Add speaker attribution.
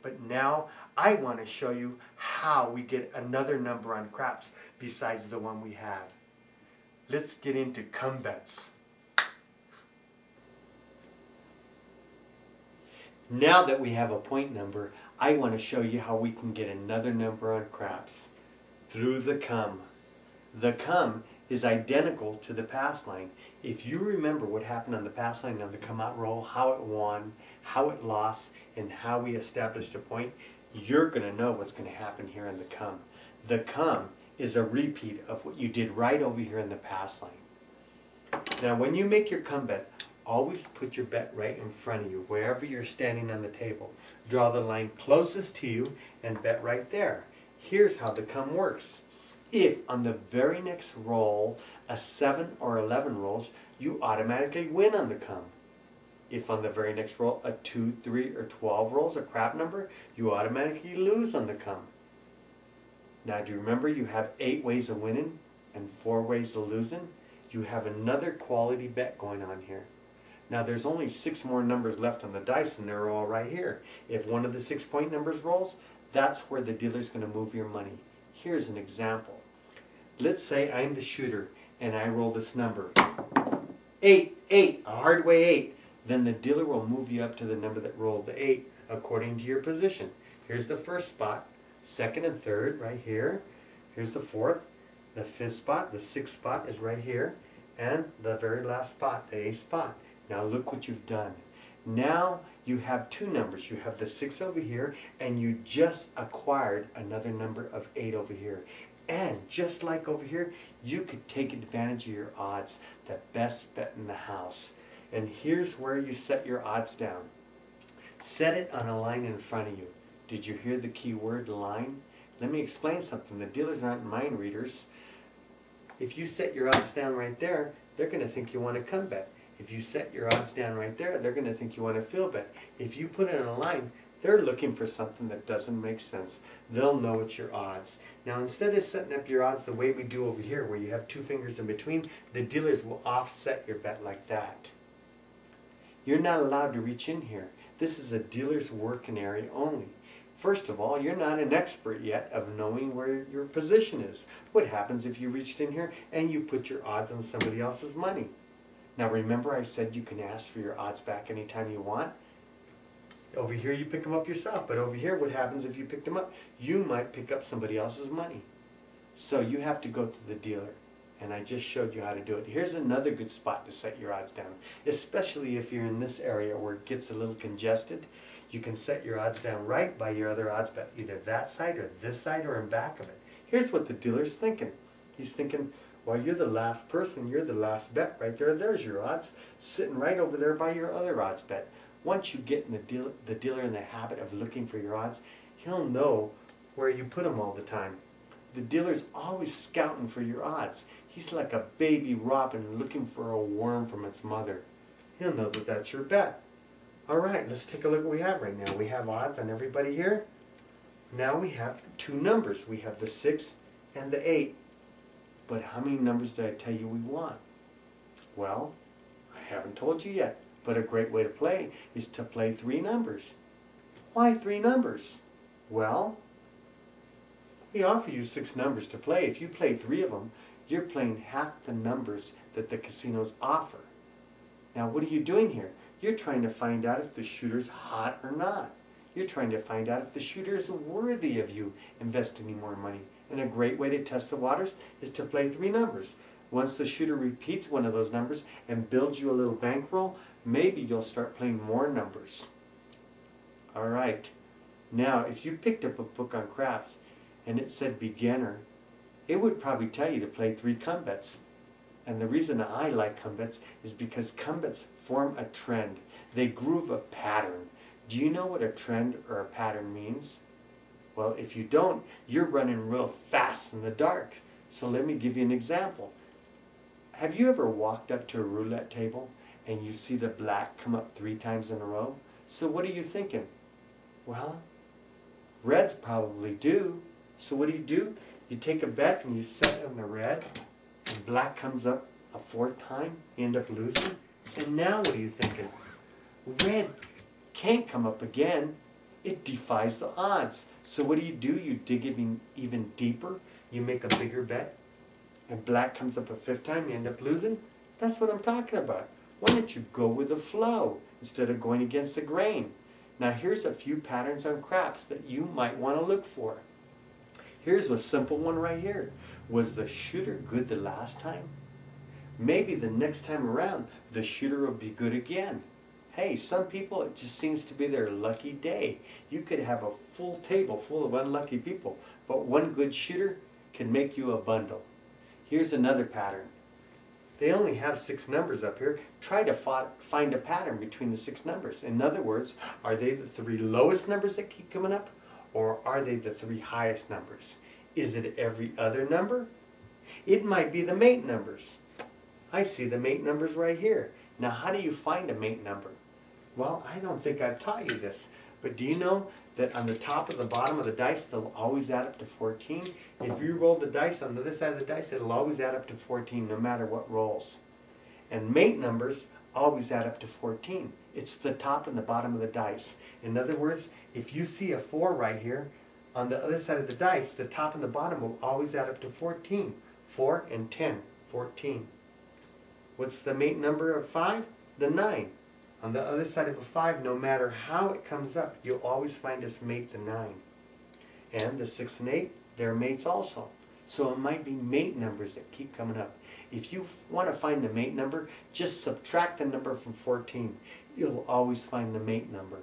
Speaker 1: But now I want to show you how we get another number on craps besides the one we have. Let's get into come bets. Now that we have a point number, I want to show you how we can get another number on craps through the come. The come is identical to the pass line. If you remember what happened on the pass line on the come out roll, how it won, how it lost, and how we established a point, you're going to know what's going to happen here in the come. The come is a repeat of what you did right over here in the pass line. Now when you make your come bet, always put your bet right in front of you, wherever you're standing on the table. Draw the line closest to you and bet right there. Here's how the come works. If on the very next roll a 7 or 11 rolls, you automatically win on the come. If on the very next roll a 2, 3, or 12 rolls, a crap number, you automatically lose on the come. Now do you remember you have 8 ways of winning and 4 ways of losing? You have another quality bet going on here. Now there's only 6 more numbers left on the dice and they're all right here. If one of the 6 point numbers rolls, that's where the dealer's going to move your money. Here's an example. Let's say I'm the shooter and I roll this number. 8, a hard way 8. Then the dealer will move you up to the number that rolled the 8 according to your position. Here's the first spot, second and third right here. Here's the fourth, the fifth spot, the sixth spot is right here, and the very last spot, the 8th spot. Now look what you've done. Now you have 2 numbers. You have the 6 over here, and you just acquired another number of 8 over here. And just like over here, you could take advantage of your odds, the best bet in the house. And here's where you set your odds down. Set it on a line in front of you. Did you hear the key word line? Let me explain something. The dealers aren't mind readers. If you set your odds down right there, they're going to think you want to come bet. If you set your odds down right there, they're going to think you want to fill bet. If you put it on a line, they're looking for something that doesn't make sense. They'll know it's your odds. Now instead of setting up your odds the way we do over here, where you have 2 fingers in between, the dealers will offset your bet like that. You're not allowed to reach in here. This is a dealer's working area only. First of all, you're not an expert yet of knowing where your position is. What happens if you reached in here and you put your odds on somebody else's money? Now remember I said you can ask for your odds back anytime you want? Over here you pick them up yourself, but over here what happens if you pick them up? You might pick up somebody else's money. So you have to go to the dealer, and I just showed you how to do it. Here's another good spot to set your odds down, especially if you're in this area where it gets a little congested. You can set your odds down right by your other odds bet, either that side or this side or in back of it. Here's what the dealer's thinking. He's thinking, well, you're the last person, you're the last bet right there. There's your odds, sitting right over there by your other odds bet. Once you get in the dealer in the habit of looking for your odds, he'll know where you put them all the time. The dealer's always scouting for your odds. He's like a baby robin looking for a worm from its mother. He'll know that that's your bet. All right, let's take a look at what we have right now. We have odds on everybody here. Now we have 2 numbers. We have the 6 and the 8. But how many numbers did I tell you we want? Well, I haven't told you yet. But a great way to play is to play 3 numbers. Why 3 numbers? Well, we offer you 6 numbers to play. If you play 3 of them, you're playing half the numbers that the casinos offer. Now what are you doing here? You're trying to find out if the shooter's hot or not. You're trying to find out if the shooter is worthy of you investing more money. And a great way to test the waters is to play 3 numbers. Once the shooter repeats one of those numbers and builds you a little bankroll, maybe you'll start playing more numbers. Alright, now if you picked up a book on craps and it said beginner, it would probably tell you to play 3 come bets. And the reason I like come bets is because come bets form a trend. They groove a pattern. Do you know what a trend or a pattern means? Well, if you don't, you're running real fast in the dark. So let me give you an example. Have you ever walked up to a roulette table and you see the black come up 3 times in a row? So what are you thinking? Well, reds probably do. So what do? You take a bet and you set on the red, and black comes up a 4th time, you end up losing. And now what are you thinking? Red can't come up again. It defies the odds. So what do? You dig even deeper. You make a bigger bet. And black comes up a fifth time, you end up losing. That's what I'm talking about. Why don't you go with the flow instead of going against the grain? Now here's a few patterns on craps that you might want to look for. Here's a simple one right here. Was the shooter good the last time? Maybe the next time around, the shooter will be good again. Hey, some people, it just seems to be their lucky day. You could have a full table full of unlucky people, but one good shooter can make you a bundle. Here's another pattern. They only have 6 numbers up here. Try to find a pattern between the 6 numbers. In other words, are they the 3 lowest numbers that keep coming up? Or are they the 3 highest numbers? Is it every other number? It might be the mate numbers. I see the mate numbers right here. Now how do you find a mate number? Well, I don't think I've taught you this, but do you know that on the top and the bottom of the dice, they'll always add up to 14? If you roll the dice on the other side of the dice, it'll always add up to 14 no matter what rolls. And mate numbers always add up to 14. It's the top and the bottom of the dice. In other words, if you see a 4 right here, on the other side of the dice, the top and the bottom will always add up to 14. 4 and 10, 14. What's the mate number of 5? The 9. On the other side of a 5, no matter how it comes up, you'll always find its mate, the 9. And the 6 and 8, they're mates also. So it might be mate numbers that keep coming up. If you want to find the mate number, just subtract the number from 14. You'll always find the mate number.